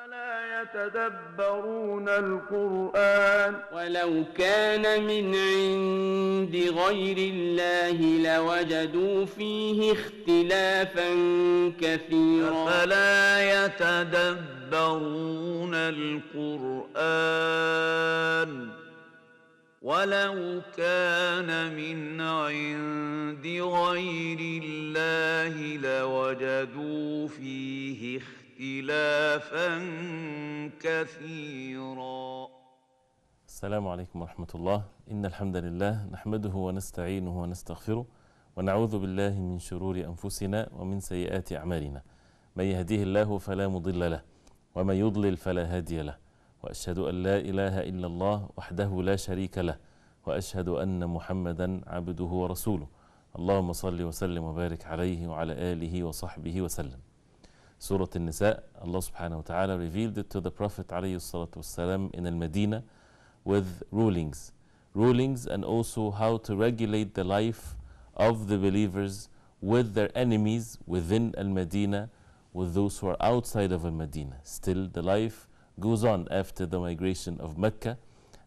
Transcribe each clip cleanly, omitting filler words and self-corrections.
أفلا يتدبرون القرآن ولو كان من عند غير الله لوجدوا فيه اختلافا كثيرا أفلا يتدبرون القرآن ولو كان من عند غير الله لوجدوا فيه اختلافا كثيرا. السلام عليكم ورحمة الله. إن الحمد لله نحمده ونستعينه ونستغفره ونعوذ بالله من شرور أنفسنا ومن سيئات أعمالنا. من يهديه الله فلا مضل له ومن يضلل فلا هادي له، وأشهد أن لا إله إلا الله وحده لا شريك له، وأشهد أن محمدا عبده ورسوله. اللهم صل وسلم وبارك عليه وعلى آله وصحبه وسلم. Surah An-Nisa, Allah subhanahu wa ta'ala revealed it to the Prophet alayhi salatu wasalam in Al-Medina with rulings and also how to regulate the life of the believers with their enemies within Al-Medina, with those who are outside of Al-Medina. Still the life goes on after the migration of Mecca,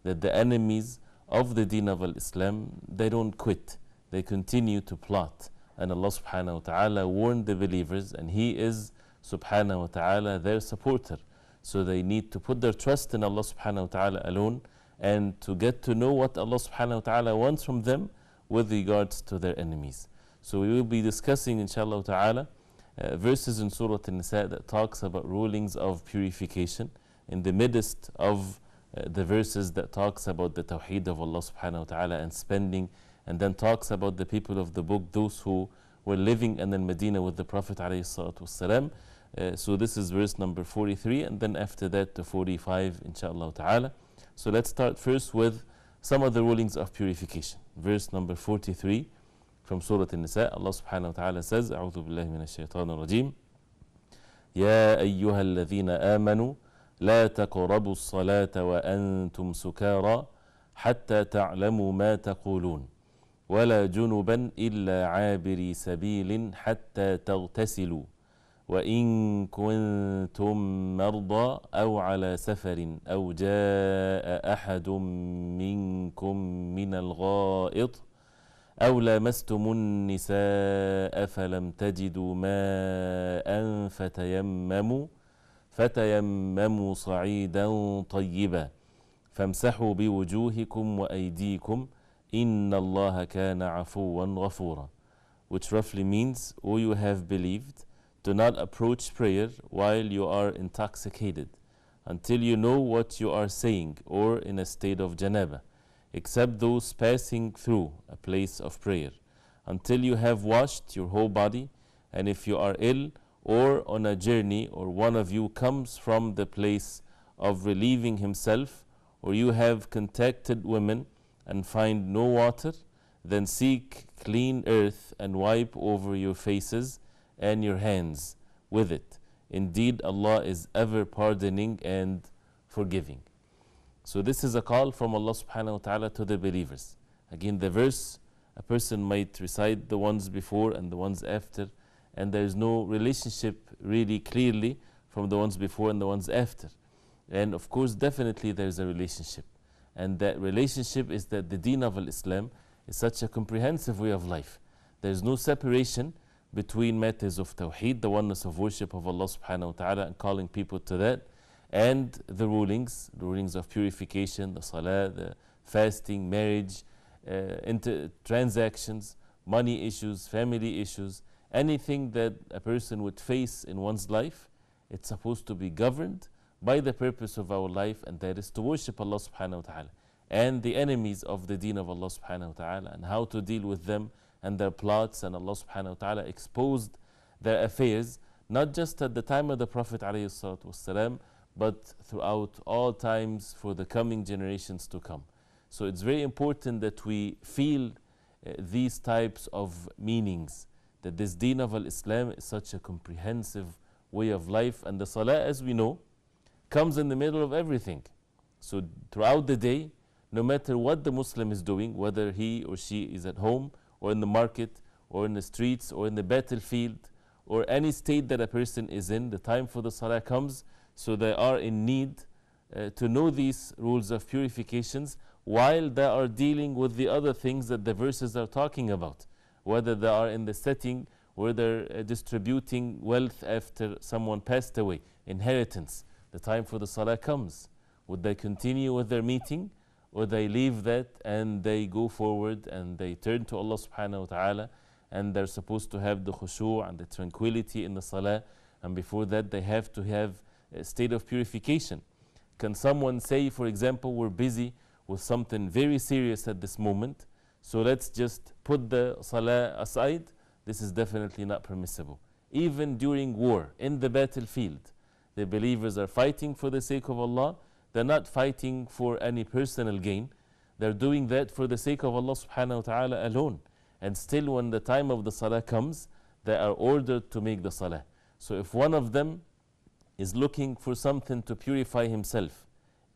that the enemies of the deen of Islam, they don't quit, they continue to plot. And Allah subhanahu wa ta'ala warned the believers, and He is subhanahu wa ta'ala their supporter. So they need to put their trust in Allah subhanahu wa ta'ala alone, and to get to know what Allah subhanahu wa ta'ala wants from them with regards to their enemies. So we will be discussing inshallah ta'ala verses in Surah An-Nisa that talks about rulings of purification, in the midst of the verses that talks about the tawheed of Allah subhanahu wa ta'ala and spending, and then talks about the people of the book, those who were living in Medina with the Prophet alayhi salatu wasalam. So this is verse number 43, and then after that to 45 inshallah ta'ala. So let's start first with some of the rulings of purification. Verse number 43 from Surah An-Nisa, Allah subhanahu wa ta'ala says, أعوذ بالله من الشيطان الرجيم يا أيها الذين آمنوا لا تقربوا الصلاة وأنتم سكارى حتى تعلموا ما تقولون ولا جنبا إلا عابري سبيل حتى تغتسلوا وإن كنتم مرضى أو على سفر أو جاء أحد منكم من الغائط أو لامستم النساء فلم تجدوا ماء فتيمموا صعيدا طيبا فامسحوا بوجوهكم وأيديكم إن الله كان عفوا غفورا. Which roughly means, O you have believed, do not approach prayer while you are intoxicated, until you know what you are saying, or in a state of janaba, except those passing through a place of prayer, until you have washed your whole body. And if you are ill or on a journey, or one of you comes from the place of relieving himself, or you have contacted women and find no water, then seek clean earth and wipe over your faces and your hands with it. Indeed, Allah is ever pardoning and forgiving. So this is a call from Allah subhanahu wa ta'ala to the believers. Again, the verse, a person might recite the ones before and the ones after, and there is no relationship really clearly from the ones before and the ones after. And of course, definitely there is a relationship. And that relationship is that the deen of Islam is such a comprehensive way of life. There is no separation between matters of tawheed, the oneness of worship of Allah subhanahu wa ta'ala, and calling people to that, and the rulings of purification, the salah, the fasting, marriage, transactions, money issues, family issues, anything that a person would face in one's life. It's supposed to be governed by the purpose of our life, and that is to worship Allah subhanahu wa ta'ala, and the enemies of the deen of Allah subhanahu wa ta'ala, and how to deal with them and their plots. And Allah subhanahu wa ta'ala exposed their affairs, not just at the time of the Prophet alayhi salatu wasalam, but throughout all times for the coming generations to come. So it's very important that we feel these types of meanings, that this deen of Islam is such a comprehensive way of life. And the salah, as we know, comes in the middle of everything. So throughout the day, no matter what the Muslim is doing, whether he or she is at home or in the market or in the streets or in the battlefield or any state that a person is in, the time for the salah comes So they are in need to know these rules of purifications while they are dealing with the other things that the verses are talking about, whether they are in the setting where they're distributing wealth after someone passed away, inheritance, the time for the salah comes. Would they continue with their meeting, or they leave that and they go forward and they turn to Allah subhanahu wa ta'ala, and they're supposed to have the khushu' and the tranquility in the salah, and before that they have to have a state of purification. Can someone say, for example, we're busy with something very serious at this moment, so let's just put the salah aside? This is definitely not permissible. Even during war, in the battlefield, the believers are fighting for the sake of Allah. They're not fighting for any personal gain. They're doing that for the sake of Allah subhanahu wa ta'ala alone. And still, when the time of the salah comes, they are ordered to make the salah. So if one of them is looking for something to purify himself,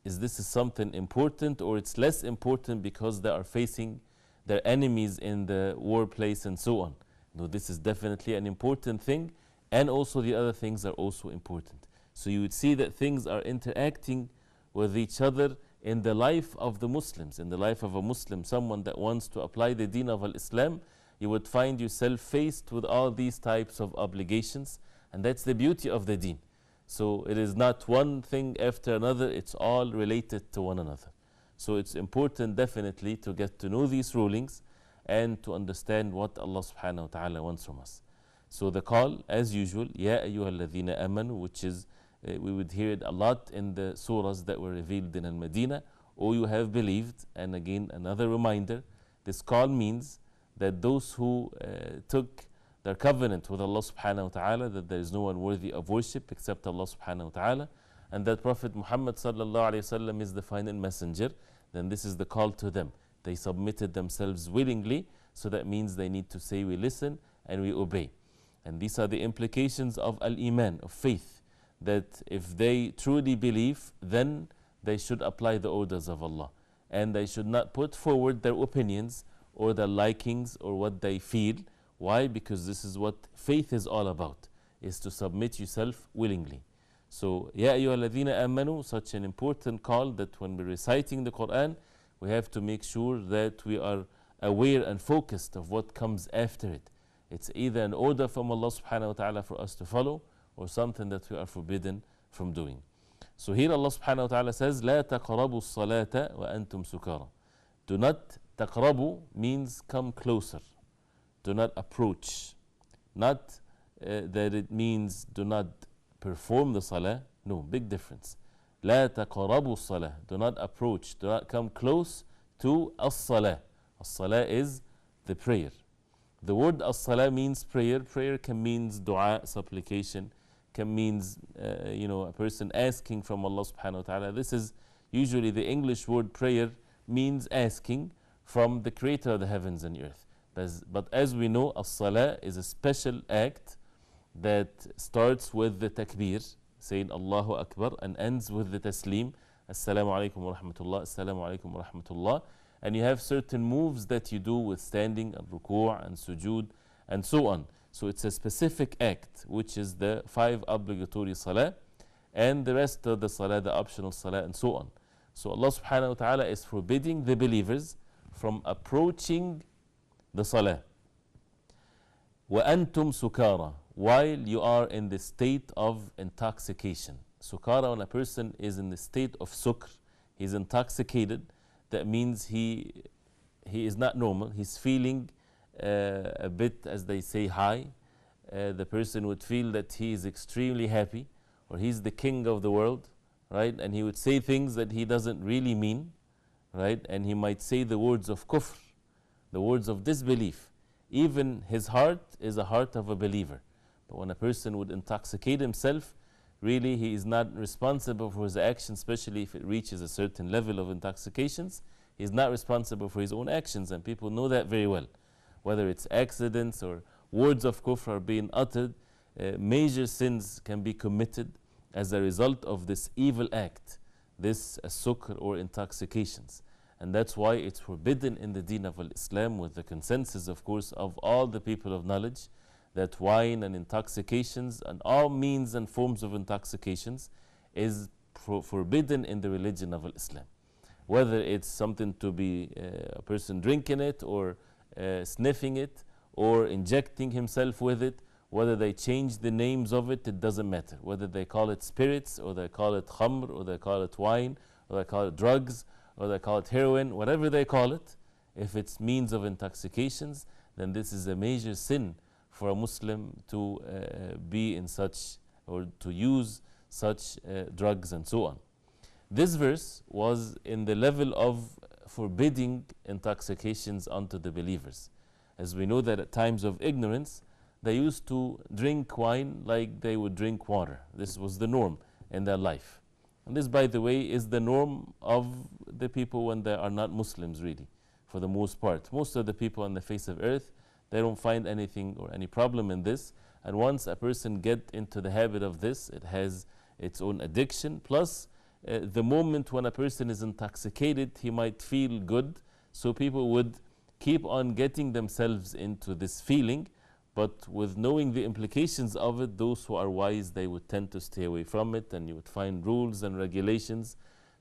is this something important, or it's less important because they are facing their enemies in the war place and so on? No, this is definitely an important thing, and also the other things are also important. So you would see that things are interacting with each other in the life of the Muslims, in the life of a Muslim, someone that wants to apply the deen of Islam. You would find yourself faced with all these types of obligations, and that's the beauty of the deen. So it is not one thing after another, it's all related to one another. So it's important definitely to get to know these rulings and to understand what Allah subhanahu wa ta'ala wants from us. So the call, as usual, Ya ayyuhalladhina amanu, which is, we would hear it a lot in the surahs that were revealed in Al-Madinah, or you have believed. And again, another reminder, this call means that those who took their covenant with Allah subhanahu wa ta'ala, that there is no one worthy of worship except Allah subhanahu wa ta'ala, and that Prophet Muhammad sallallahu alayhi wa sallam is the final messenger, then this is the call to them. They submitted themselves willingly, so that means they need to say we listen and we obey. And these are the implications of al-iman, of faith, that if they truly believe, then they should apply the orders of Allah, and they should not put forward their opinions or their likings or what they feel. Why? Because this is what faith is all about, is to submit yourself willingly. So, Ya ayyuhalladhina amanu, such an important call that when we're reciting the Quran, we have to make sure that we are aware and focused of what comes after it. It's either an order from Allah subhanahu wa ta'ala for us to follow, or something that we are forbidden from doing. So here Allah subhanahu wa ta'ala says, لا تقربوا الصلاة وأنتم سكارى. Do not, taqrabu means come closer. Do not approach. Not that it means do not perform the salah. No, big difference. لا تقربوا الصلاة. Do not approach, do not come close to as-salah. As-salah is the prayer. The word as-salah means prayer. Prayer can mean dua, supplication, can means a person asking from Allah subhanahu wa ta'ala. This is usually the English word prayer means asking from the creator of the heavens and earth. But as we know, as-salah is a special act that starts with the takbir, saying Allahu Akbar, and ends with the taslim, Assalamu alaikum wa rahmatullah, Assalamu alaikum wa rahmatullah. And you have certain moves that you do with standing and ruku' and sujood and so on. So it's a specific act, which is the 5 obligatory salah, and the rest of the salah, the optional salah, and so on. So Allah subhanahu wa ta'ala is forbidding the believers from approaching the salah. وَأَنْتُمْ سُكَارَى, while you are in the state of intoxication. Sukara, when a person is in the state of sukr, he's intoxicated, that means he is not normal. He's feeling a bit, as they say, high. The person would feel that he is extremely happy, or he's the king of the world, right? And he would say things that he doesn't really mean, right? And he might say the words of kufr, the words of disbelief. Even his heart is a heart of a believer. But when a person would intoxicate himself, really he is not responsible for his actions, especially if it reaches a certain level of intoxications. He is not responsible for his own actions, and people know that very well. Whether it's accidents or words of kufr are being uttered, major sins can be committed as a result of this evil act, this sukr or intoxications. And that's why it's forbidden in the deen of Islam, with the consensus, of course, of all the people of knowledge, that wine and intoxications and all means and forms of intoxications, is forbidden in the religion of Islam. Whether it's something to be a person drinking it or sniffing it or injecting himself with it, whether they change the names of it, it doesn't matter. Whether they call it spirits or they call it khamr or they call it wine or they call it drugs or they call it heroin, whatever they call it, if it's means of intoxications, then this is a major sin for a Muslim to be in such or to use such drugs and so on. This verse was in the level of forbidding intoxications unto the believers. As we know that at times of ignorance, they used to drink wine like they would drink water. This was the norm in their life. And this, by the way, is the norm of the people when they are not Muslims, really, for the most part. Most of the people on the face of earth, they don't find anything or any problem in this. And once a person gets into the habit of this, it has its own addiction. Plus, the moment when a person is intoxicated, he might feel good. So people would keep on getting themselves into this feeling. But with knowing the implications of it, those who are wise, they would tend to stay away from it, and you would find rules and regulations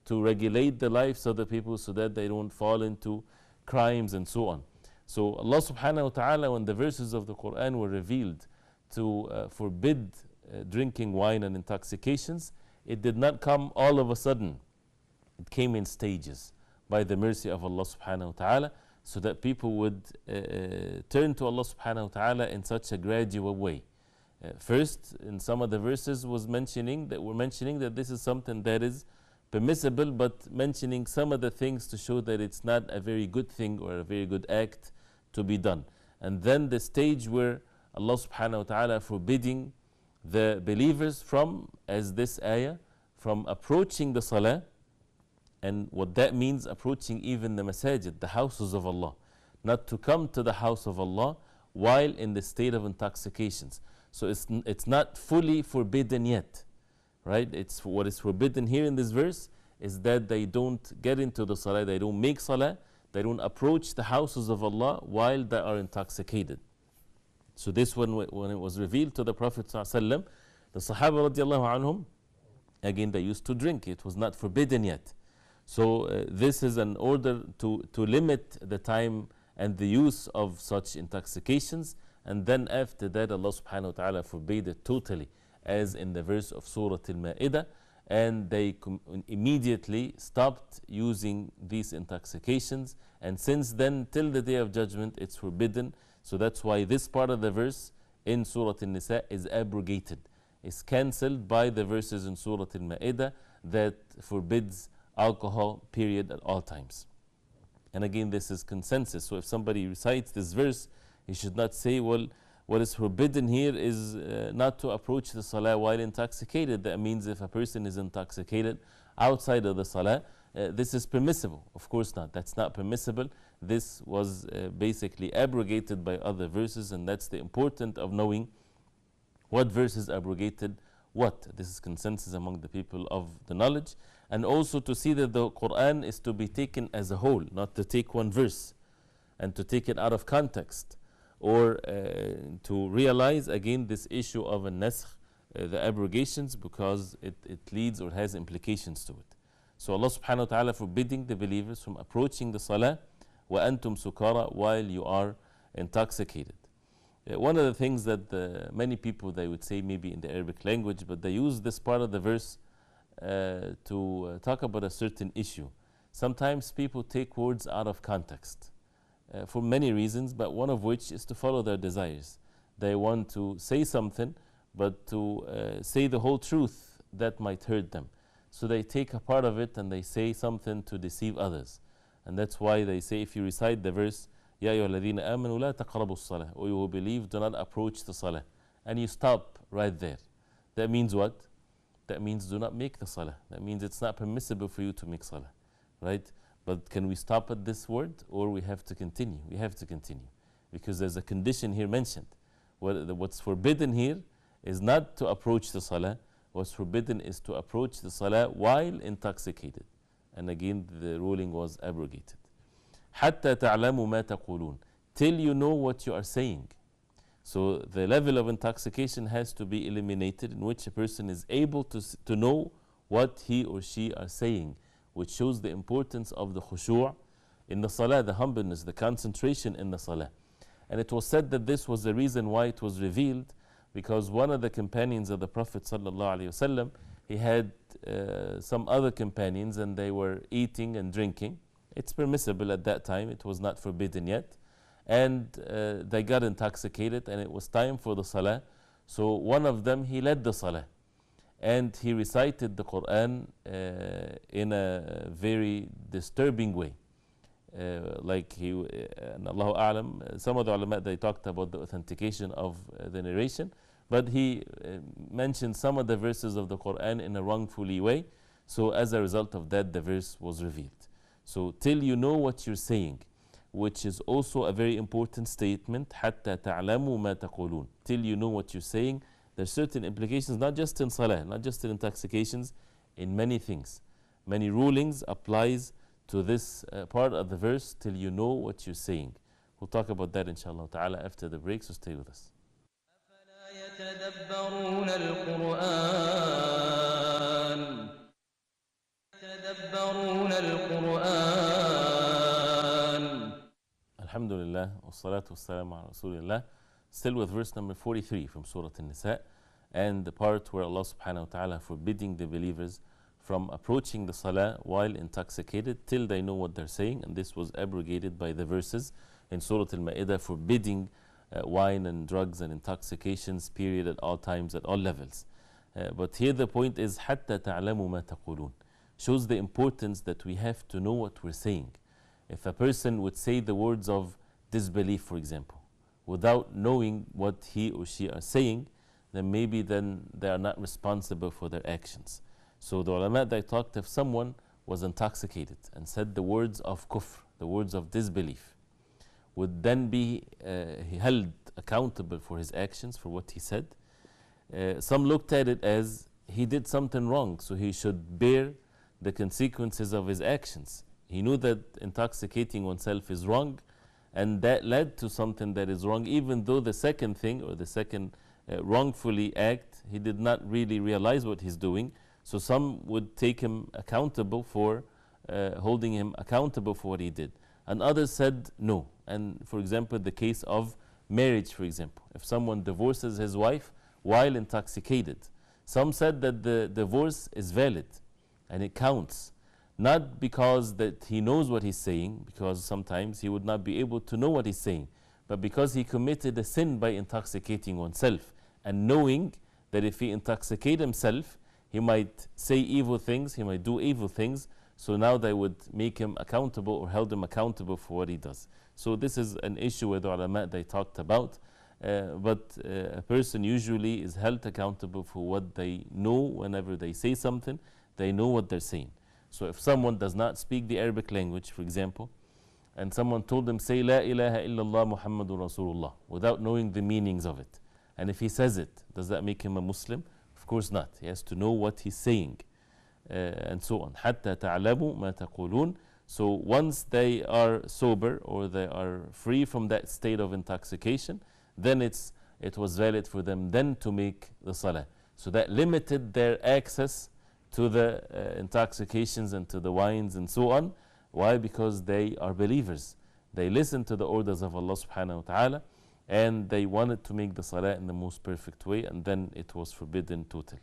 to regulate the lives of the people so that they don't fall into crimes and so on. So Allah subhanahu wa ta'ala, when the verses of the Quran were revealed to forbid drinking wine and intoxications, it did not come all of a sudden. It came in stages by the mercy of Allah subhanahu wa ta'ala, so that people would turn to Allah subhanahu wa ta'ala in such a gradual way. First, in some of the verses we're mentioning that this is something that is permissible, but mentioning some of the things to show that it's not a very good thing or a very good act to be done. And then the stage where Allah subhanahu wa ta'ala forbidding the believers from, as this ayah, from approaching the salah. And what that means, approaching even the masajid, the houses of Allah. Not to come to the house of Allah while in the state of intoxications. So it's not fully forbidden yet, right? It's what is forbidden here in this verse is that they don't get into the salah, they don't make salah, they don't approach the houses of Allah while they are intoxicated. So this one, when it was revealed to the Prophet ﷺ, the Sahaba radiallahu anhum, again they used to drink. It was not forbidden yet. So this is an order to limit the time and the use of such intoxications. And then after that, Allah subhanahu wa ta'ala forbade it totally, as in the verse of Surah Al-Ma'idah. And they immediately stopped using these intoxications. And since then, till the Day of Judgment, it's forbidden. So that's why this part of the verse in Surah Al-Nisa is abrogated. It's cancelled by the verses in Surah Al-Ma'idah that forbids alcohol, period, at all times. And again, this is consensus. So if somebody recites this verse, he should not say, well, what is forbidden here is not to approach the salah while intoxicated. That means if a person is intoxicated outside of the salah, this is permissible. Of course not. That's not permissible. This was basically abrogated by other verses, and that's the importance of knowing what verses abrogated what. This is consensus among the people of the knowledge. And also to see that the Quran is to be taken as a whole, not to take one verse and to take it out of context, or to realize again this issue of a nasakh, the abrogations, because it leads or has implications to it. So Allah subhanahu wa ta'ala forbidding the believers from approaching the salah wa antum sukara, while you are intoxicated. One of the things that many people, they would say maybe in the Arabic language, but they use this part of the verse to talk about a certain issue. Sometimes people take words out of context for many reasons, but one of which is to follow their desires. They want to say something, but to say the whole truth, that might hurt them. So they take a part of it and they say something to deceive others. And that's why they say, if you recite the verse, Ya ayyuhalladhina amanu la taqrabu as-salah, or you who believe, do not approach the salah, and you stop right there. That means what? That means do not make the salah. That means it's not permissible for you to make salah, right? But can we stop at this word, or we have to continue? We have to continue, because there's a condition here mentioned. What's forbidden here is not to approach the salah. What's forbidden is to approach the salah while intoxicated. And again, the ruling was abrogated. حَتَّى تَعْلَمُوا مَا تَقُولُونَ, till you know what you are saying. So the level of intoxication has to be eliminated, in which a person is able to know what he or she are saying, which shows the importance of the khushu' in the salah, the humbleness, the concentration in the salah. And it was said that this was the reason why it was revealed, because one of the companions of the Prophet ﷺ, he had some other companions and they were eating and drinking. It's permissible at that time, it was not forbidden yet. And they got intoxicated and it was time for the salah. So one of them, he led the salah and he recited the Quran in a very disturbing way. Like he, and Allahu A'lam, some of the ulama, they talked about the authentication of the narration, but he mentioned some of the verses of the Quran in a wrongfully way. So as a result of that, the verse was revealed. So till you know what you're saying, which is also a very important statement, حَتَّى تَعْلَمُوا مَا تَقُولُونَ. Till you know what you're saying, there's certain implications, not just in salah, not just in intoxications, in many things. Many rulings applies to this part of the verse, till you know what you're saying. We'll talk about that inshallah ta'ala after the break, so stay with us. يتدبرون القرآن. Alhamdulillah, wassalatu wassalamu ala rasulillah. Still with verse number 43 from Surah An-Nisa, and the part where Allah subhanahu wa ta'ala forbidding the believers from approaching the salah while intoxicated till they know what they're saying. And this was abrogated by the verses in Surah Al-Ma'idah forbidding wine and drugs and intoxications, period, at all times, at all levels. But here the point is حَتَّى تَعْلَمُوا مَا تَقُولُونَ. Shows the importance that we have to know what we're saying. If a person would say the words of disbelief, for example, without knowing what he or she are saying, then maybe then they are not responsible for their actions. So the ulama, they talked if someone was intoxicated and said the words of kufr, the words of disbelief, would then be held accountable for his actions, for what he said. Some looked at it as he did something wrong, so he should bear the consequences of his actions. He knew that intoxicating oneself is wrong, and that led to something that is wrong, even though the second thing, or the second wrongfully act, he did not really realize what he's doing. So some would take him accountable for, holding him accountable for what he did. And others said no. And for example, the case of marriage, for example. If someone divorces his wife while intoxicated, some said that the divorce is valid and it counts. Not because that he knows what he's saying, because sometimes he would not be able to know what he's saying, but because he committed a sin by intoxicating oneself, and knowing that if he intoxicates himself, he might say evil things, he might do evil things. So now they would make him accountable or held him accountable for what he does. So this is an issue where the ulama, they talked about. But a person usually is held accountable for what they know. Whenever they say something, they know what they're saying. So if someone does not speak the Arabic language, for example, and someone told him, say La ilaha illallah Muhammadur Rasulullah, without knowing the meanings of it, and if he says it, does that make him a Muslim? Of course not. He has to know what he's saying, and so on. حَتَّى تَعْلَمُوا مَا تَقُولُونَ. So once they are sober, or they are free from that state of intoxication, then it was valid for them then to make the salah. So that limited their access to the intoxications and to the wines and so on. Why? Because they are believers. They listen to the orders of Allah subhanahu wa ta'ala, and they wanted to make the salah in the most perfect way, and then it was forbidden totally.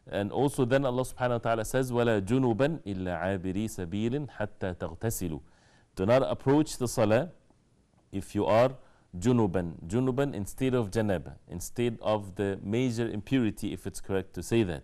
And also then Allah subhanahu wa ta'ala says, وَلَا جُنُوبًا إِلَّا عَابِرِي سَبِيلٍ حَتَّى تَغْتَسِلُوا. Do not approach the salah if you are junuban. Junuban instead of janaba, instead of the major impurity, if it's correct to say that.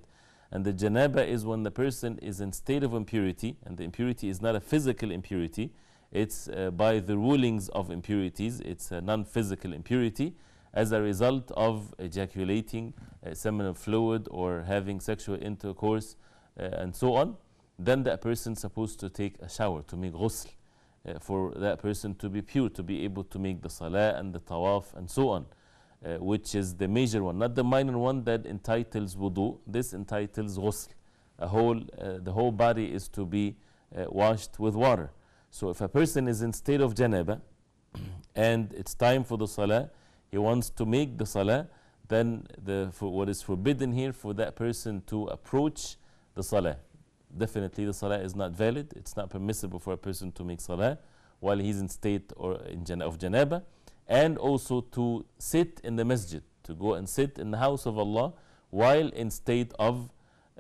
And the janaba is when the person is in state of impurity, and the impurity is not a physical impurity, it's by the rulings of impurities, it's a non-physical impurity as a result of ejaculating seminal fluid or having sexual intercourse and so on. Then that person is supposed to take a shower, to make ghusl, for that person to be pure, to be able to make the salah and the tawaf and so on. Which is the major one, not the minor one that entitles wudu. This entitles ghusl. The whole body is to be washed with water. So if a person is in state of janaba and it's time for the salah, he wants to make the salah, then what is forbidden here for that person to approach the salah. Definitely the salah is not valid. It's not permissible for a person to make salah while he's in state or of janaba, and also to sit in the masjid, to go and sit in the house of Allah while in state of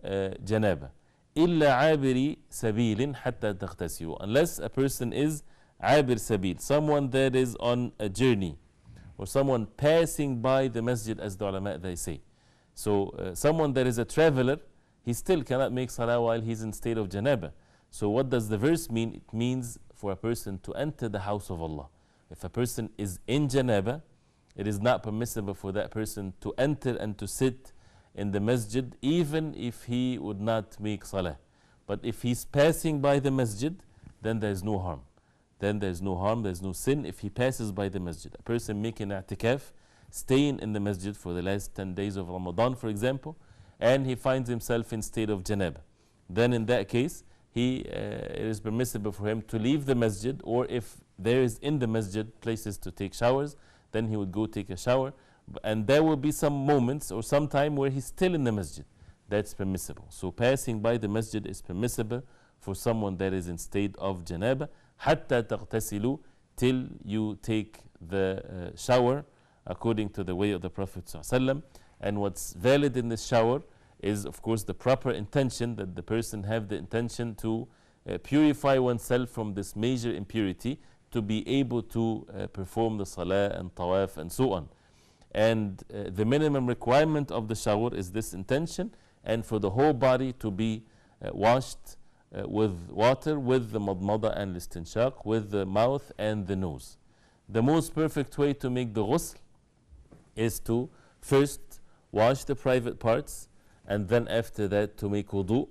janaba. إلا عابري سبيل حتى تغتسلوا, unless a person is عابر سبيل, someone that is on a journey, or someone passing by the masjid, as the ulama they say. So someone that is a traveler, he still cannot make salah while he's in state of janaba. So what does the verse mean? It means for a person to enter the house of Allah. If a person is in janaba, it is not permissible for that person to enter and to sit in the masjid, even if he would not make salah. But if he's passing by the masjid, then there is no harm. Then there is no harm, there is no sin if he passes by the masjid. A person making i'tikaf, staying in the masjid for the last 10 days of Ramadan, for example, and he finds himself in state of janaba, then in that case, it is permissible for him to leave the masjid, or if there is in the masjid places to take showers, then he would go take a shower. And there will be some moments or some time where he's still in the masjid. That's permissible. So passing by the masjid is permissible for someone that is in state of janaba, حتى تغتسلوا, till you take the shower according to the way of the Prophet ﷺ. And what's valid in this shower is, of course, the proper intention, that the person have the intention to purify oneself from this major impurity, to be able to perform the salah and tawaf and so on. And the minimum requirement of the shower is this intention, and for the whole body to be washed with water, with the madmada and istinshaq, with the mouth and the nose. The most perfect way to make the ghusl is to first wash the private parts, and then after that to make wudu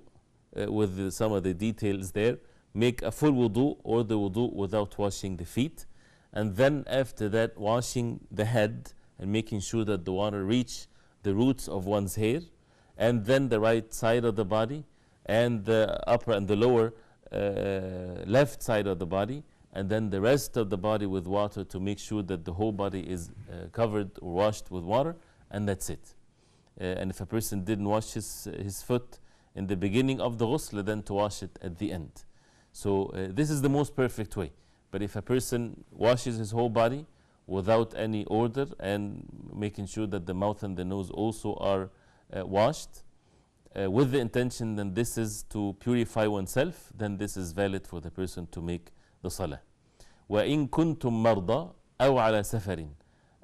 with some of the details there. Make a full wudu, or the wudu without washing the feet, and then after that washing the head and making sure that the water reach the roots of one's hair, and then the right side of the body, and the upper and the lower left side of the body, and then the rest of the body with water, to make sure that the whole body is covered or washed with water, and that's it. And if a person didn't wash his foot in the beginning of the ghusl, then to wash it at the end. So this is the most perfect way. But if a person washes his whole body without any order, and making sure that the mouth and the nose also are washed, with the intention that this is to purify oneself, then this is valid for the person to make the salah. وَإِن كُنْتُم مَرْضَى أَوْ عَلَى سَفَرٍ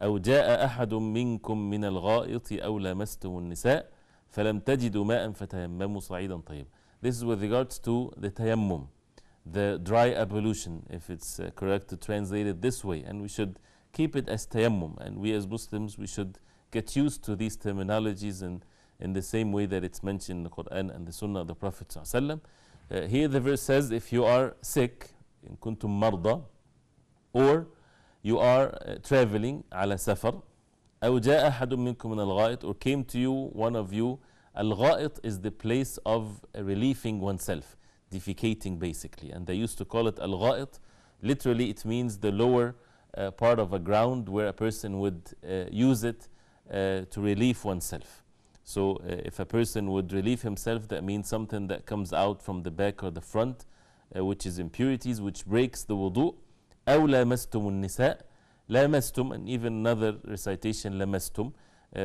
أَوْ جَاءَ أَحَدٌ مِّنكُم مِّنَ الْغَائِطِ أَوْ لَمَسْتُمُ النِّسَاءَ فَلَمْ تَجِدُوا مَاءً فَتَيَمَّمُوا صَعِيدًا طَيِّبًا. This is with regards to the tayammum, the dry ablution, if it's correct to translate it this way. And we should keep it as tayammum. And we as Muslims, we should get used to these terminologies, and in the same way that it's mentioned in the Quran and the Sunnah of the Prophet ﷺ. Here the verse says, if you are sick, in kuntum marda, or you are traveling, ala safar, أو جاء أحد منكم من الغائط, or came to you, one of you. Al-gha'it is the place of relieving oneself, defecating basically, and they used to call it al-gha'it. Literally it means the lower part of a ground where a person would use it to relieve oneself. So if a person would relieve himself, that means something that comes out from the back or the front, which is impurities, which breaks the wudu. أو لامستم النساء, لامستم, and even another recitation, لامستم,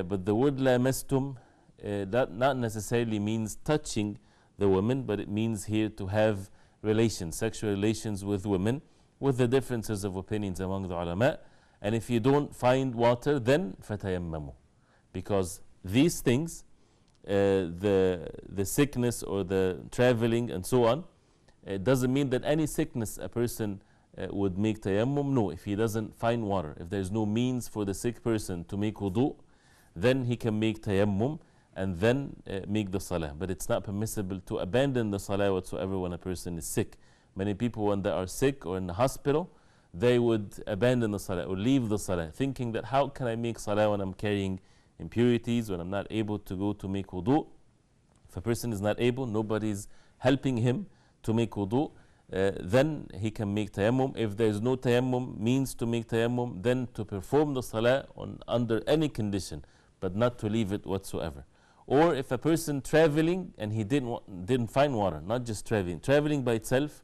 but the word لامستم that not necessarily means touching the woman, but it means here to have relations, sexual relations with women, with the differences of opinions among the ulama. And if you don't find water, then fatayammamu, because these things, the sickness or the traveling and so on, it doesn't mean that any sickness a person would make tayammum. No, if he doesn't find water, if there's no means for the sick person to make wudu, then he can make tayammum and then make the salah. But it's not permissible to abandon the salah whatsoever when a person is sick. Many people, when they are sick or in the hospital, they would abandon the salah or leave the salah, thinking that how can I make salah when I'm carrying impurities, when I'm not able to go to make wudu. If a person is not able, nobody's helping him to make wudu, then he can make tayammum. If there is no tayammum means to make tayammum, then to perform the salah under any condition, but not to leave it whatsoever. Or if a person traveling and he didn't find water, not just traveling. Traveling by itself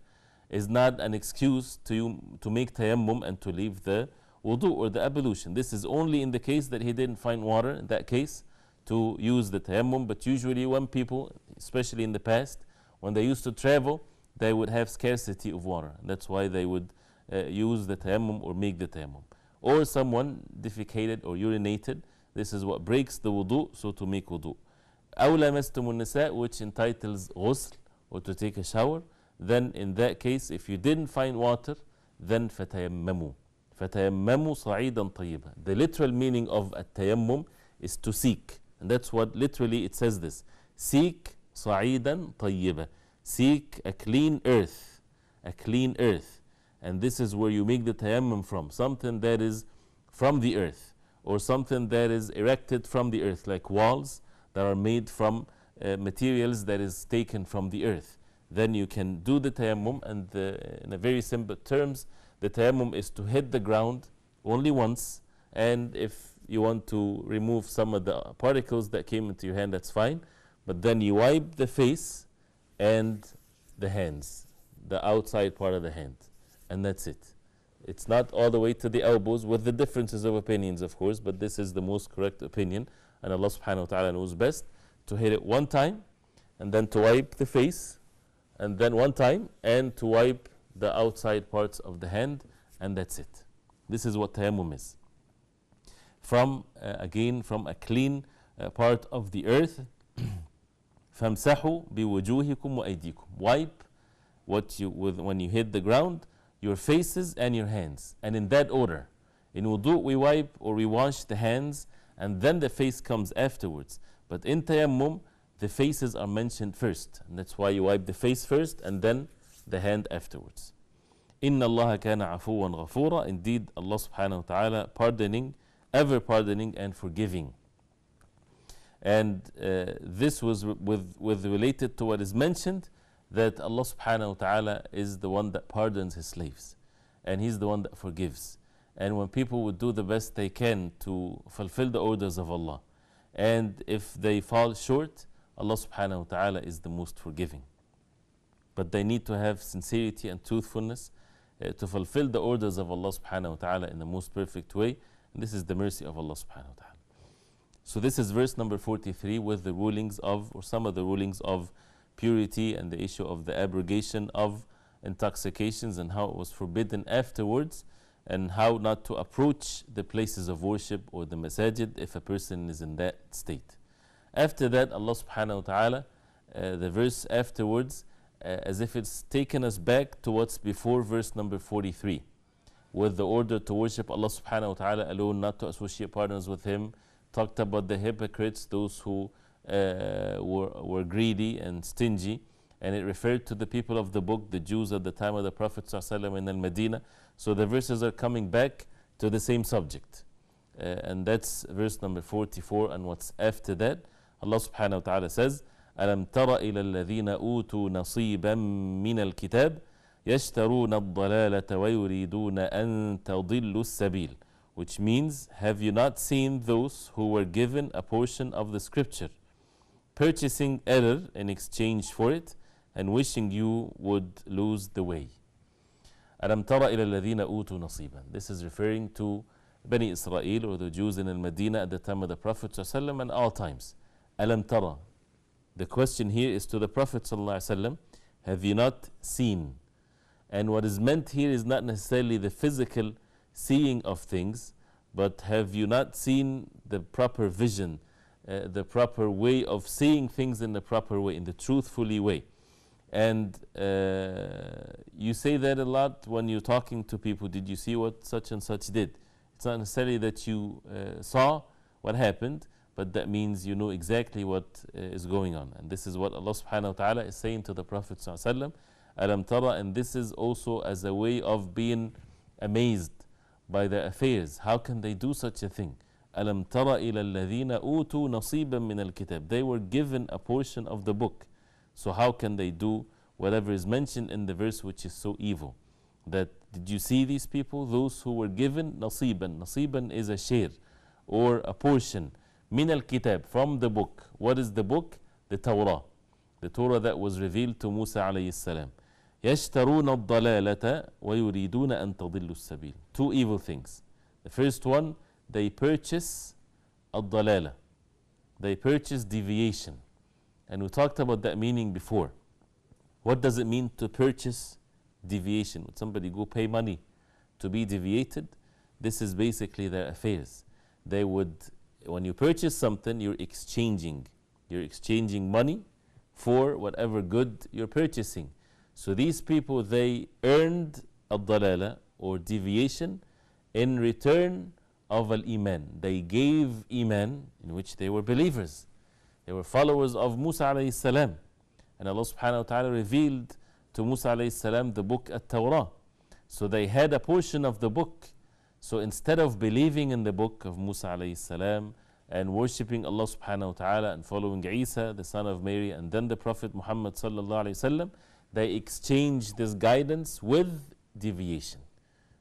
is not an excuse to make tayammum and to leave the wudu or the ablution. This is only in the case that he didn't find water, in that case, to use the tayammum. But usually when people, especially in the past, when they used to travel, they would have scarcity of water. That's why they would use the tayammum or make the tayammum. Or someone defecated or urinated. This is what breaks the wudu, so to make wudu. أو لمستم النساء, which entitles ghusl, or to take a shower. Then in that case, if you didn't find water, then فتيمموا. فتيمموا صعيدا طيبا. The literal meaning of التيمم is to seek. And that's what literally it says this. Seek صعيدا طيبا. Seek a clean earth. A clean earth. And this is where you make the tayammum from. Something that is from the earth. Or something that is erected from the earth. Like walls that are made from materials that is taken from the earth. Then you can do the tayammum, and in a very simple terms, the tayammum is to hit the ground only once, and if you want to remove some of the particles that came into your hand, that's fine. But then you wipe the face and the hands, the outside part of the hand, and that's it. It's not all the way to the elbows, with the differences of opinions, of course, but this is the most correct opinion, and Allah subhanahu wa ta'ala knows best. To hit it one time, and then to wipe the face, and then one time, and to wipe the outside parts of the hand, and that's it. This is what tayammum is. From, again, from a clean part of the earth. فَامْسَحُوا بِوُجُوهِكُمْ وَأَيْدِيكُمْ. Wipe when you hit the ground, your faces and your hands. And in that order. In wudu, we wipe or we wash the hands, and then the face comes afterwards. But in tayammum, the faces are mentioned first. And that's why you wipe the face first and then the hand afterwards. إِنَّ اللَّهَ كَانَ عَفُوًّا غَفُورًا. Indeed, Allah subhanahu wa ta'ala pardoning, ever pardoning and forgiving. And this was with related to what is mentioned, that Allah subhanahu wa ta'ala is the one that pardons His slaves. And He's the one that forgives. And when people would do the best they can to fulfill the orders of Allah, and if they fall short, Allah subhanahu wa ta'ala is the most forgiving. But they need to have sincerity and truthfulness to fulfill the orders of Allah subhanahu wa ta'ala in the most perfect way. And this is the mercy of Allah subhanahu wa ta'ala. So this is verse number 43 with the rulings of, or some of the rulings of purity and the issue of the abrogation of intoxications and how it was forbidden afterwards, and how not to approach the places of worship or the masajid if a person is in that state. After that, Allah subhanahu wa ta'ala, the verse afterwards, as if it's taken us back to what's before verse number 43, with the order to worship Allah subhanahu wa ta'ala alone, not to associate partners with Him, talked about the hypocrites, those who were greedy and stingy, and it referred to the people of the book, the Jews at the time of the Prophet ﷺ in Al-Madinah. So the verses are coming back to the same subject. And that's verse number 44, and what's after that. Allah subhanahu wa ta'ala says, أَلَمْ تَرَ إِلَى الَّذِينَ أُوتُوا نَصِيبًا مِنَ الْكِتَابِ يَشْتَرُونَ الضَّلَالَةَ وَيُرِيدُونَ أَن تَضِلُّوا السَّبِيلَ. Which means, have you not seen those who were given a portion of the scripture, purchasing error in exchange for it, and wishing you would lose the way? أَلَمْ تَرَ إِلَى الَّذِينَ أُوتُوا نَصِيبًا. This is referring to Bani Israel, or the Jews in Al-Madinah at the time of the Prophet ﷺ and all times. أَلَمْ تَرَ. The question here is to the Prophet ﷺ, have you not seen? And what is meant here is not necessarily the physical seeing of things, but have you not seen the proper vision, the proper way of seeing things in the proper way, in the truthfully way. And you say that a lot when you're talking to people. Did you see what such and such did? It's not necessarily that you saw what happened, but that means you know exactly what is going on. And this is what Allah subhanahu wa ta'ala is saying to the Prophet sallallahu alaihi wasallam, Alam tara. And this is also as a way of being amazed by their affairs. How can they do such a thing? Alam tara ila alladhina utu nasiban min al-kitab. They were given a portion of the book. So how can they do whatever is mentioned in the verse, which is so evil? That, did you see these people, those who were given nasiban? Nasiban is a share or a portion. min al-kitab, from the book. What is the book? The Torah. The Torah that was revealed to Musa alayhi salam. يَشْتَرُونَ الضَّلَالَةَ وَيُرِيدُونَ أَن تَضِلُّوا السَّبِيلَ. Two evil things. The first one, they purchase الضلالة. They purchase deviation. And we talked about that meaning before. What does it mean to purchase deviation? Would somebody go pay money to be deviated? This is basically their affairs. They would, when you purchase something, you're exchanging money for whatever good you're purchasing. So these people, they earned al-dalala or deviation in return of al-iman. They gave iman, in which they were believers. They were followers of Musa alayhi salam. And Allah subhanahu wa ta'ala revealed to Musa alayhi salam the book at-Tawrah. So they had a portion of the book. So instead of believing in the book of Musa alayhi salam and worshipping Allah subhanahu wa ta'ala and following Isa, the son of Mary, and then the Prophet Muhammad sallallahu alayhi wasallam, they exchanged this guidance with deviation.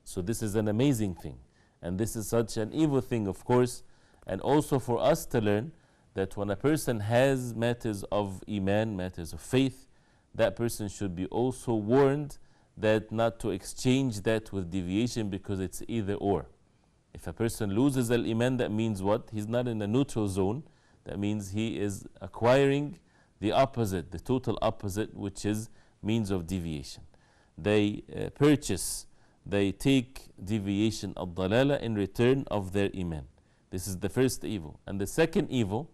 So this is an amazing thing. And this is such an evil thing, of course. And also for us to learn that when a person has matters of iman, matters of faith, that person should be also warned that not to exchange that with deviation, because it's either or. If a person loses al-iman, that means what? He's not in a neutral zone. That means he is acquiring the opposite, the total opposite, which is means of deviation. They purchase, they take deviation al-dalala in return of their iman. This is the first evil. And the second evil,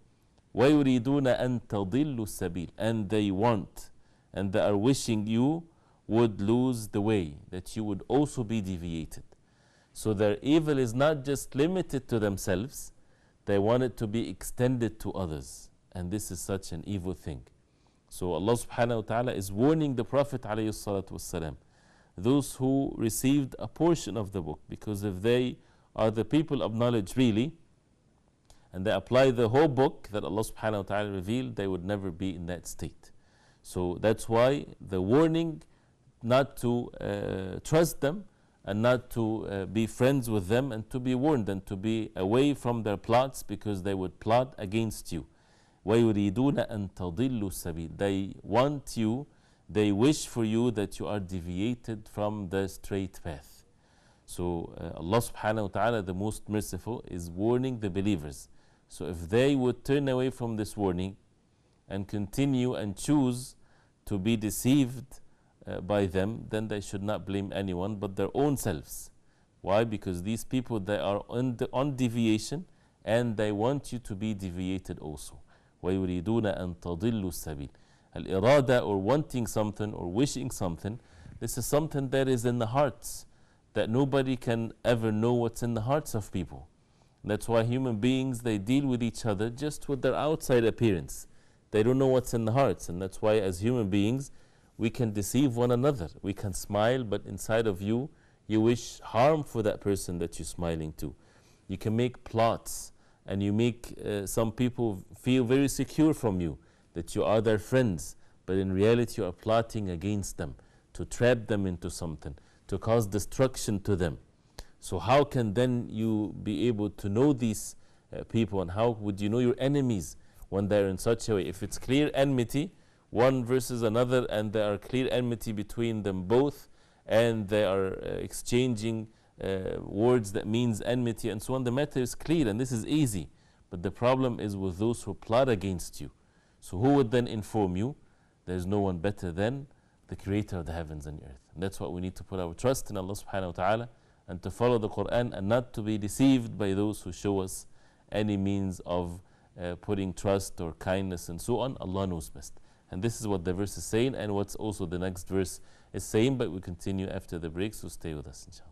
وَيُرِيدُونَ أَن تَضِلُّوا السَّبِيلَ. And they want, and they are wishing you would lose the way, that you would also be deviated. So their evil is not just limited to themselves, they want it to be extended to others. And this is such an evil thing. So Allah subhanahu wa ta'ala is warning the Prophet alayhi salatu wasalam, those who received a portion of the book, because if they are the people of knowledge really, and they apply the whole book that Allah subhanahu wa ta'ala revealed, they would never be in that state. So that's why the warning not to trust them and not to be friends with them, and to be warned and to be away from their plots, because they would plot against you. وَيُرِيدُونَ أَن تَضِلُّوا السَّبِيلَ. They want you, they wish for you that you are deviated from the straight path. So Allah subhanahu wa ta'ala, the most merciful, is warning the believers. So if they would turn away from this warning and continue and choose to be deceived by them, then they should not blame anyone but their own selves. Why? Because these people, they are on deviation, and they want you to be deviated also. وَيُرِيدُونَ أَن تَضِلُّوا السَّبِيلَ. Al-irada, or wanting something or wishing something, this is something that is in the hearts, that nobody can ever know what's in the hearts of people. That's why human beings, they deal with each other just with their outside appearance. They don't know what's in the hearts. And that's why as human beings, we can deceive one another. We can smile, but inside of you, you wish harm for that person that you're smiling to. You can make plots, and you make some people feel very secure from you, that you are their friends, but in reality you are plotting against them, to trap them into something, to cause destruction to them. So how can then you be able to know these people, and how would you know your enemies when they're in such a way? If it's clear enmity, one versus another, and there are clear enmity between them both, and they are exchanging words that means enmity and so on, the matter is clear, and this is easy. But the problem is with those who plot against you. So who would then inform you? There's no one better than the Creator of the heavens and earth. And that's what we need to put our trust in Allah subhanahu wa ta'ala, and to follow the Quran, and not to be deceived by those who show us any means of putting trust or kindness and so on. Allah knows best. And this is what the verse is saying, and what's also the next verse is saying, but we continue after the break, so stay with us inshallah.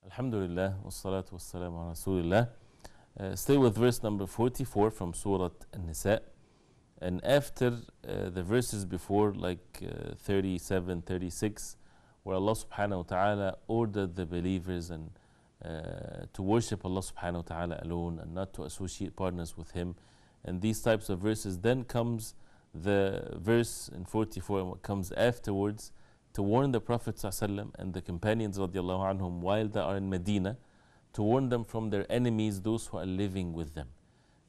Alhamdulillah, wassalatu wassalamu ala Rasulillah. Stay with verse number 44 from Surah An-Nisa. And after the verses before, like 37, 36, where Allah subhanahu wa ta'ala ordered the believers and to worship Allah subhanahu wa ta'ala alone, and not to associate partners with Him. And these types of verses, then comes the verse in 44 and what comes afterwards to warn the Prophet ﷺ and the companions radiallahu anhum while they are in Medina, to warn them from their enemies, those who are living with them.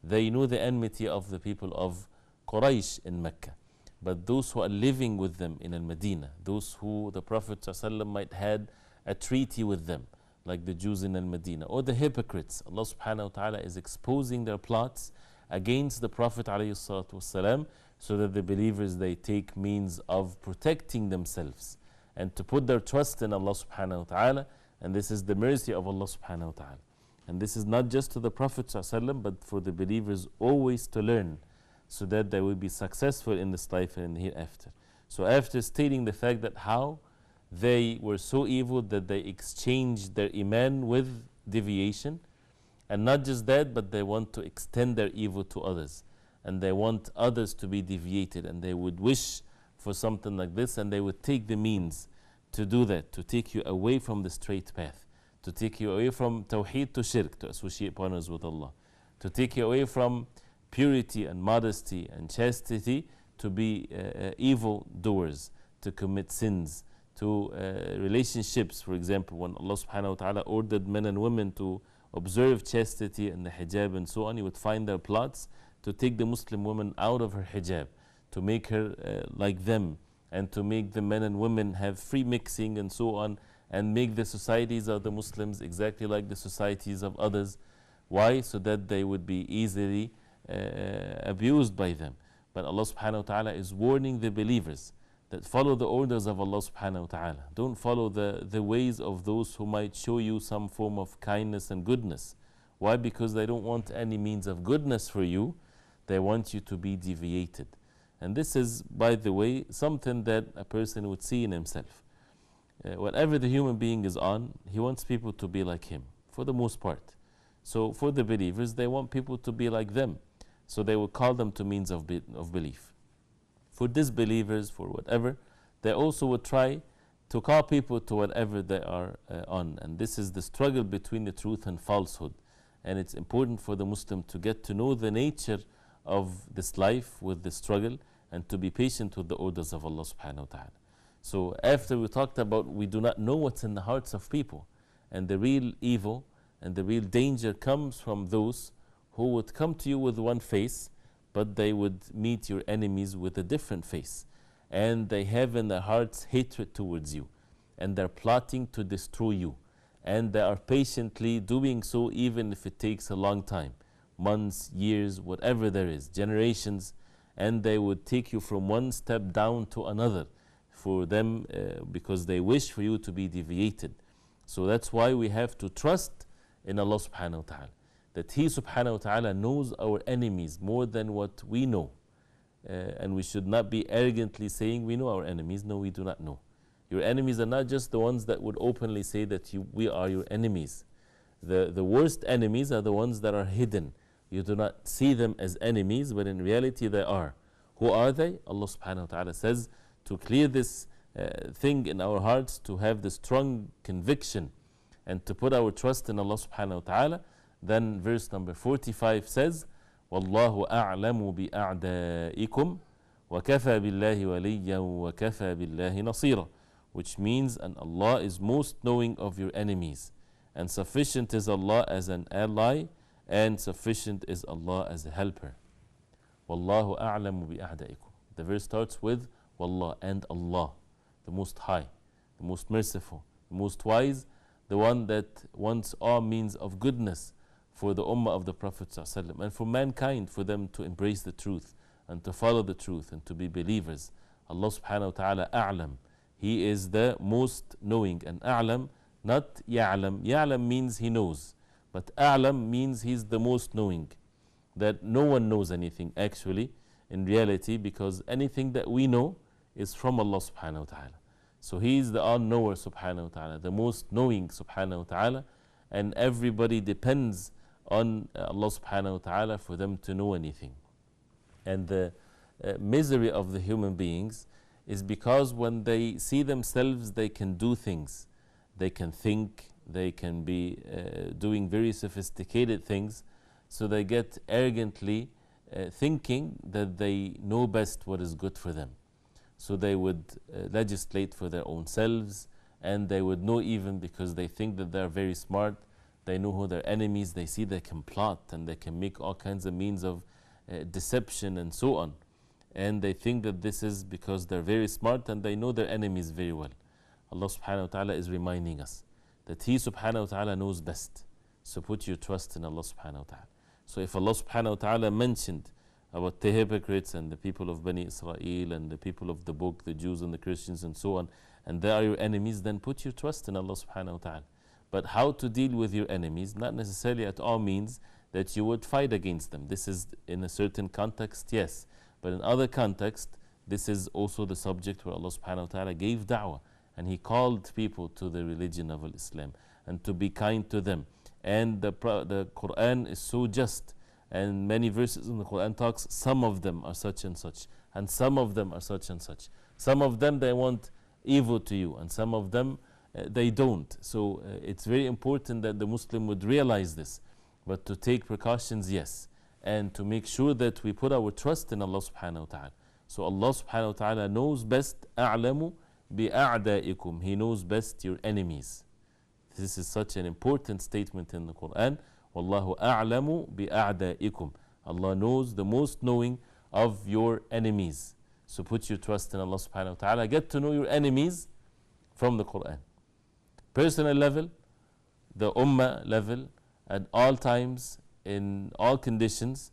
They know the enmity of the people of Quraysh in Mecca, but those who are living with them in Al-Medina, those who the Prophet ﷺ might had a treaty with them, like the Jews in Al-Medina, or the hypocrites, Allah subhanahu wa ta'ala is exposing their plots against the Prophet ﷺ, so that the believers, they take means of protecting themselves and to put their trust in Allah subhanahu wa ta'ala. And this is the mercy of Allah subhanahu wa ta'ala. And this is not just to the Prophet ﷺ, but for the believers always to learn, so that they will be successful in this life and hereafter. So after stating the fact that how they were so evil that they exchanged their iman with deviation, and not just that, but they want to extend their evil to others, and they want others to be deviated, and they would wish for something like this, and they would take the means to do that, to take you away from the straight path, to take you away from tawheed to shirk, to associate partners with Allah, to take you away from purity and modesty and chastity, to be evil doers, to commit sins, to relationships. For example, when Allah subhanahu wa ta'ala ordered men and women to observe chastity and the hijab and so on, you would find their plots to take the Muslim woman out of her hijab, to make her like them, and to make the men and women have free mixing and so on, and make the societies of the Muslims exactly like the societies of others. Why? So that they would be easily abused by them. But Allah subhanahu wa ta'ala is warning the believers that follow the orders of Allah subhanahu wa ta'ala. Don't follow the ways of those who might show you some form of kindness and goodness. Why? Because they don't want any means of goodness for you. They want you to be deviated. And this is, by the way, something that a person would see in himself. Whatever the human being is on, he wants people to be like him, for the most part. So for the believers, they want people to be like them. So they will call them to means of belief. For disbelievers, for whatever, they also would try to call people to whatever they are on. And this is the struggle between the truth and falsehood. And it's important for the Muslim to get to know the nature of this life with the struggle, and to be patient with the orders of Allah subhanahu wa ta'ala. So after we talked about we do not know what's in the hearts of people, and the real evil and the real danger comes from those who would come to you with one face, but they would meet your enemies with a different face, and they have in their hearts hatred towards you, and they're plotting to destroy you, and they are patiently doing so even if it takes a long time, months, years, whatever there is, generations, and they would take you from one step down to another for them because they wish for you to be deviated. So that's why we have to trust in Allah subhanahu wa ta'ala, that He subhanahu wa ta'ala knows our enemies more than what we know. And we should not be arrogantly saying we know our enemies. No, we do not know. Your enemies are not just the ones that would openly say that we are your enemies. The worst enemies are the ones that are hidden. You do not see them as enemies, but in reality they are. Who are they? Allah subhanahu wa ta'ala says, to clear this thing in our hearts, to have the strong conviction and to put our trust in Allah subhanahu wa ta'ala, then verse number 45 says, وَاللَّهُ أَعْلَمُ بِأَعْدَائِكُمْ وَكَفَى بِاللَّهِ وَلِيًّا وَكَفَى بِاللَّهِ نَصِيرًا, which means, and Allah is most knowing of your enemies, and sufficient is Allah as an ally, and sufficient is Allah as a helper. Wallahu a'lamu bi'a'daikum. The verse starts with Wallah, and Allah, the Most High, the Most Merciful, the Most Wise, the one that wants all means of goodness for the ummah of the Prophet ﷺ, and for mankind, for them to embrace the truth and to follow the truth and to be believers. Allah subhanahu wa ta'ala a'lam. He is the most knowing, and a'lam, not ya'lam. Ya'lam means he knows, but a'lam means he's the most knowing, that no one knows anything actually in reality, because anything that we know is from Allah subhanahu wa ta'ala. So he is the all-knower subhanahu wa ta'ala, the most knowing subhanahu wa ta'ala, and everybody depends on Allah subhanahu wa ta'ala for them to know anything. And the misery of the human beings is because when they see themselves, they can do things, they can think, they can be doing very sophisticated things, so they get arrogantly thinking that they know best what is good for them. So they would legislate for their own selves, and they would know, even because they think that they're very smart, they know who their enemies, they see they can plot and they can make all kinds of means of deception and so on. And they think that this is because they're very smart and they know their enemies very well. Allah subhanahu wa ta'ala is reminding us that He subhanahu wa ta'ala knows best. So put your trust in Allah subhanahu wa ta'ala. So if Allah subhanahu wa ta'ala mentioned about the hypocrites and the people of Bani Israel and the people of the book, the Jews and the Christians and so on, and they are your enemies, then put your trust in Allah subhanahu wa ta'ala. But how to deal with your enemies, not necessarily at all means that you would fight against them. This is in a certain context, yes. But in other context, this is also the subject where Allah subhanahu wa ta'ala gave da'wah, and He called people to the religion of Islam and to be kind to them. And the Quran is so just, and many verses in the Quran talks, some of them are such and such, and some of them are such and such. Some of them they want evil to you, and some of them they don't. So it's very important that the Muslim would realize this, but to take precautions, yes, and to make sure that we put our trust in Allah subhanahu wa ta'ala. So Allah subhanahu wa ta'ala knows best. أعلم بأعدائكم. He knows best your enemies. This is such an important statement in the Quran. Wallahu a'lamu bi'a'da'ikum. Allah knows the most knowing of your enemies. So put your trust in Allah subhanahu wa ta'ala. Get to know your enemies from the Quran. Personal level, the ummah level, at all times, in all conditions,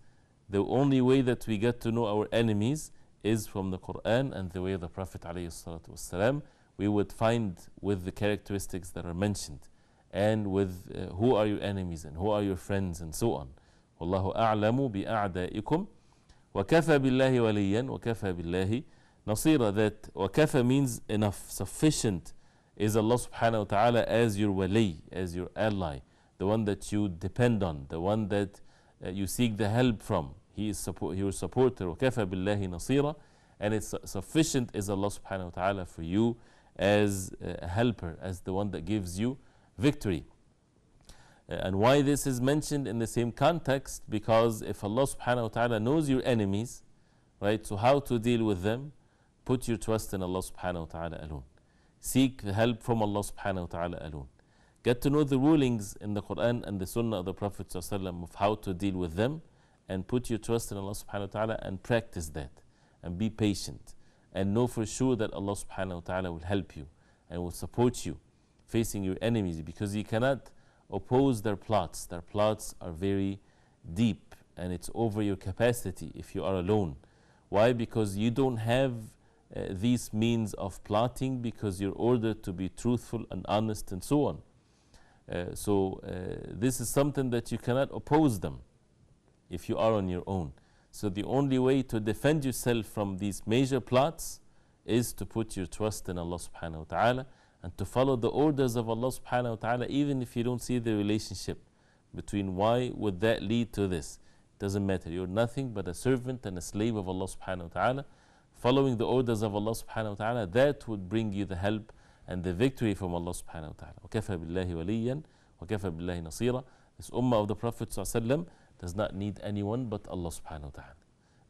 the only way that we get to know our enemies is from the Quran and the way of the Prophet ﷺ. We would find with the characteristics that are mentioned, and with who are your enemies and who are your friends and so on. Wallahu a'lamu bi'a'da'ikum. وَكَفَى بِاللَّهِ وَلِيًّا وَكَفَى بِاللَّهِ نَصِيرًا. That وَكَفَى means enough, sufficient is Allah subhanahu wa ta'ala as your wali, as your ally, the one that you depend on, the one that you seek the help from. He is your supporter. وَكَفَى بِاللَّهِ نَصِيرًا. And it's sufficient is Allah subhanahu wa ta'ala for you as a helper, as the one that gives you victory. And why this is mentioned in the same context? Because if Allah subhanahu wa ta'ala knows your enemies, right, so how to deal with them? Put your trust in Allah subhanahu wa ta'ala alone. Seek the help from Allah subhanahu wa ta'ala alone. Get to know the rulings in the Quran and the Sunnah of the Prophet ﷺ of how to deal with them, and put your trust in Allah subhanahu wa ta'ala and practice that, and be patient, and know for sure that Allah subhanahu wa ta'ala will help you and will support you facing your enemies, because you cannot oppose their plots. Their plots are very deep, and it's over your capacity if you are alone. Why? Because you don't have these means of plotting, because you're ordered to be truthful and honest and so on. So this is something that you cannot oppose them if you are on your own. So the only way to defend yourself from these major plots is to put your trust in Allah subhanahu wa ta'ala and to follow the orders of Allah subhanahu wa ta'ala, even if you don't see the relationship between why would that lead to this. Doesn't matter. You're nothing but a servant and a slave of Allah subhanahu wa ta'ala. Following the orders of Allah subhanahu wa ta'ala, that would bring you the help and the victory from Allah subhanahu wa ta'ala. وَكَفَى بِاللَّهِ وَلِيًّا وَكَفَى بِاللَّهِ نَصِيرًا. This ummah of the Prophet ﷺ does not need anyone but Allah subhanahu wa ta'ala.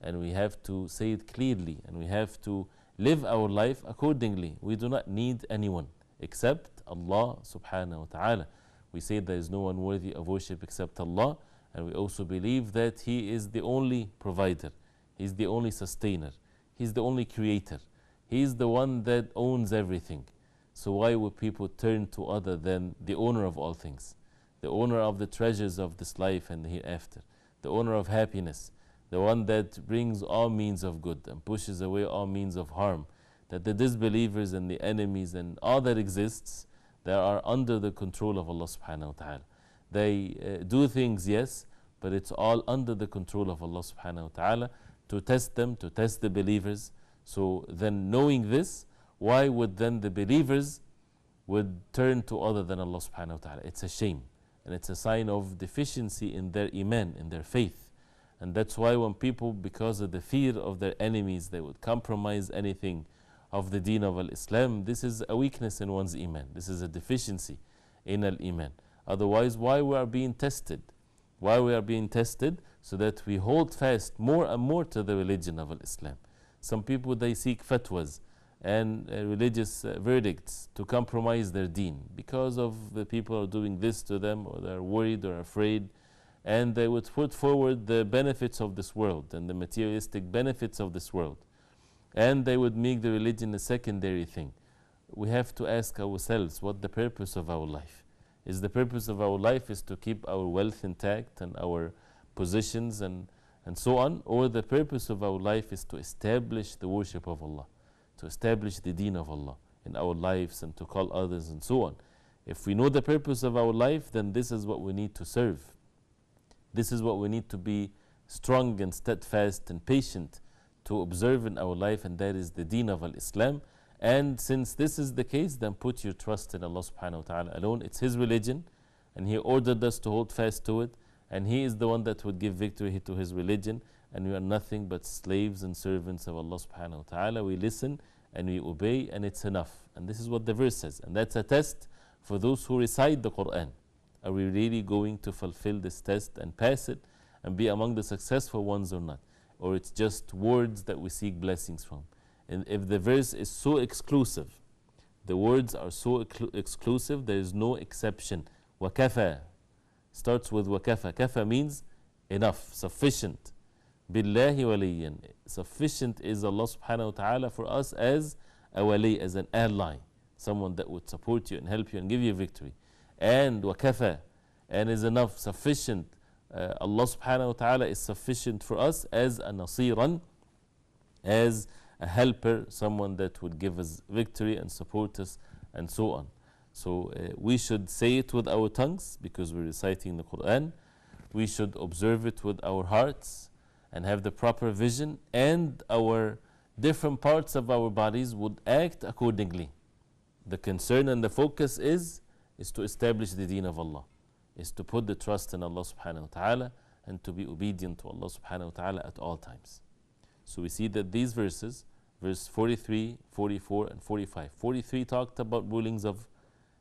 And we have to say it clearly, and we have to live our life accordingly. We do not need anyone except Allah subhanahu wa ta'ala. We say there is no one worthy of worship except Allah, and we also believe that He is the only provider, He is the only sustainer, He is the only creator, He is the one that owns everything. So why would people turn to other than the owner of all things, the owner of the treasures of this life and the hereafter, the owner of happiness, the one that brings all means of good and pushes away all means of harm? That the disbelievers and the enemies and all that exists, they are under the control of Allah subhanahu wa ta'ala. They do things, yes, but it's all under the control of Allah subhanahu wa ta'ala to test them, to test the believers. So then, knowing this, why would then the believers would turn to other than Allah subhanahu wa ta'ala? It's a shame, and it's a sign of deficiency in their iman, in their faith. And that's why when people, because of the fear of their enemies, they would compromise anything of the deen of Islam, this is a weakness in one's iman. This is a deficiency in al-iman. Otherwise, why we are being tested? Why we are being tested? so that we hold fast more and more to the religion of Islam. Some people, they seek fatwas and religious verdicts to compromise their deen because of the people are doing this to them, or they're worried or afraid, and they would put forward the benefits of this world and the materialistic benefits of this world, and they would make the religion a secondary thing. We have to ask ourselves what the purpose of our life is. The purpose of our life is to keep our wealth intact and our positions and so on, or the purpose of our life is to establish the worship of Allah, to establish the deen of Allah in our lives and to call others and so on. If we know the purpose of our life, then this is what we need to serve. This is what we need to be strong and steadfast and patient to observe in our life, and that is the deen of Islam. And since this is the case, then put your trust in Allah subhanahu wa ta'ala alone. It's His religion, and He ordered us to hold fast to it, and He is the one that would give victory to His religion, and we are nothing but slaves and servants of Allah subhanahu wa ta'ala. We listen and we obey, and it's enough. And this is what the verse says, and that's a test for those who recite the Quran. Are we really going to fulfill this test and pass it and be among the successful ones or not? Or it's just words that we seek blessings from? And if the verse is so exclusive, the words are so exclusive, there is no exception. وَكَفَى starts with وَكَفَى. Kafa means enough, sufficient. بِاللَّهِ وَلِيًّا. Sufficient is Allah subhanahu wa ta'ala for us as a wali, as an ally, someone that would support you and help you and give you victory. And وَكَفَى, and is enough, sufficient. Allah subhanahu wa ta'ala is sufficient for us as a nasiran, as a helper, someone that would give us victory and support us and so on. So we should say it with our tongues because we're reciting the Quran. We should observe it with our hearts and have the proper vision, and our different parts of our bodies would act accordingly. The concern and the focus is to establish the deen of Allah, is to put the trust in Allah subhanahu wa ta'ala and to be obedient to Allah subhanahu wa ta'ala at all times. So we see that these verses, verse 43, 44 and 45. 43 talked about rulings of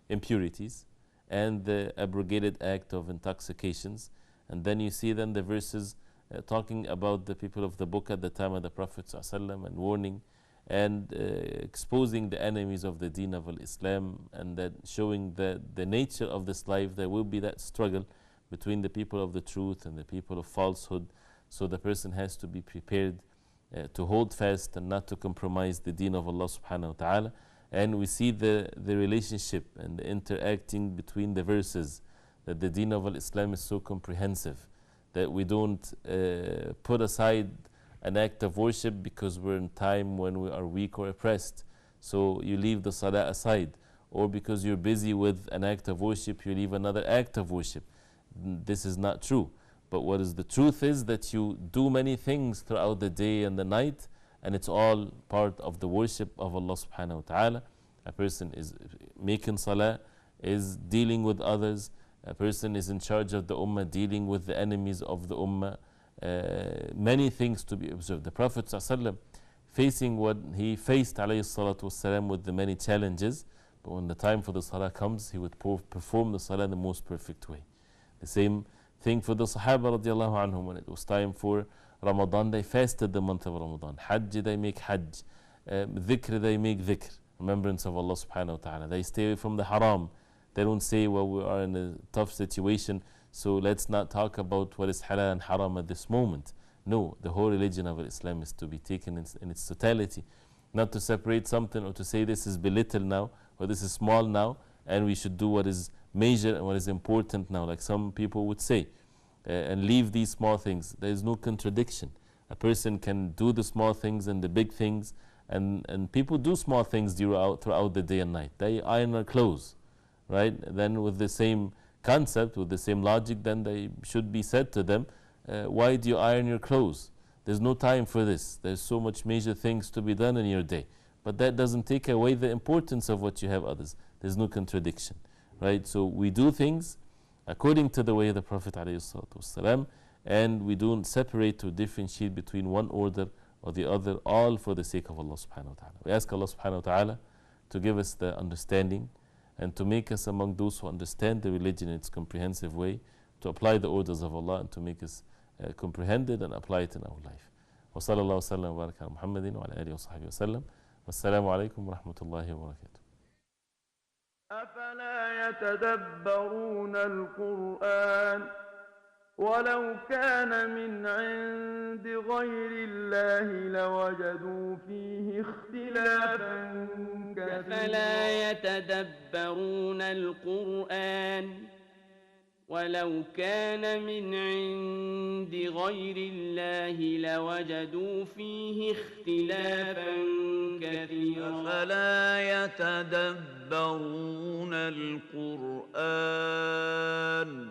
impurities and the abrogated act of intoxications. And then you see then the verses talking about the people of the book at the time of the Prophet ﷺ and warning and exposing the enemies of the deen of Islam, and that showing the nature of this life. There will be that struggle between the people of the truth and the people of falsehood. So the person has to be prepared to hold fast and not to compromise the deen of Allah subhanahu wa ta'ala. And we see the relationship and the interacting between the verses, that the deen of Islam is so comprehensive that we don't put aside an act of worship because we're in time when we are weak or oppressed, so you leave the salah aside, or because you're busy with an act of worship you leave another act of worship. This is not true. But what is the truth is that you do many things throughout the day and the night, and it's all part of the worship of Allah subhanahu wa ta'ala. A person is making salah, is dealing with others. A person is in charge of the ummah, dealing with the enemies of the ummah. Many things to be observed. The Prophet ﷺ, facing what he faced alayhi salatu wasalam, with the many challenges, but when the time for the salah comes, he would perform the salah in the most perfect way. The same thing for the Sahaba radiallahu anhum. When it was time for Ramadan, they fasted the month of Ramadan. Hajj, they make Hajj. Dhikr, they make Dhikr, remembrance of Allah subhanahu wa ta'ala. They stay away from the haram. They don't say, well, we are in a tough situation, so let's not talk about what is halal and haram at this moment. No, the whole religion of Islam is to be taken in its totality, not to separate something or to say this is belittle now or this is small now and we should do what is major and what is important now, like some people would say, and leave these small things. There is no contradiction. A person can do the small things and the big things, and people do small things throughout the day and night. They iron their clothes, right? Then with the same concept, with the same logic, then they should be said to them, why do you iron your clothes? There's no time for this. There's so much major things to be done in your day. But that doesn't take away the importance of what you have others. There's no contradiction, right? So we do things according to the way of the Prophet ﷺ, and we don't separate or differentiate between one order or the other, all for the sake of Allah subhanahu wa ta'ala. We ask Allah subhanahu wa ta'ala to give us the understanding and to make us among those who understand the religion in its comprehensive way, to apply the orders of Allah, and to make us comprehended and apply it in our life. وصلى الله وسلم وبارك على محمد وعلى آله وصحبه وسلم. والسلام عليكم ورحمة الله وبركاته. أفلا يتدبرون القرآن ولو كان من عند غير الله لوجدوا فيه اختلافا كثيرا. أفلا يتدبرون القرآن ولو كان من عند غير الله لوجدوا فيه اختلافا كثيرا. أفلا يتدبرون القرآن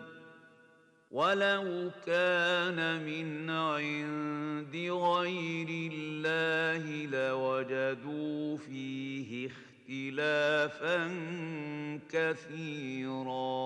ولو كان من عند غير الله لوجدوا فيه اختلافا كثيرا.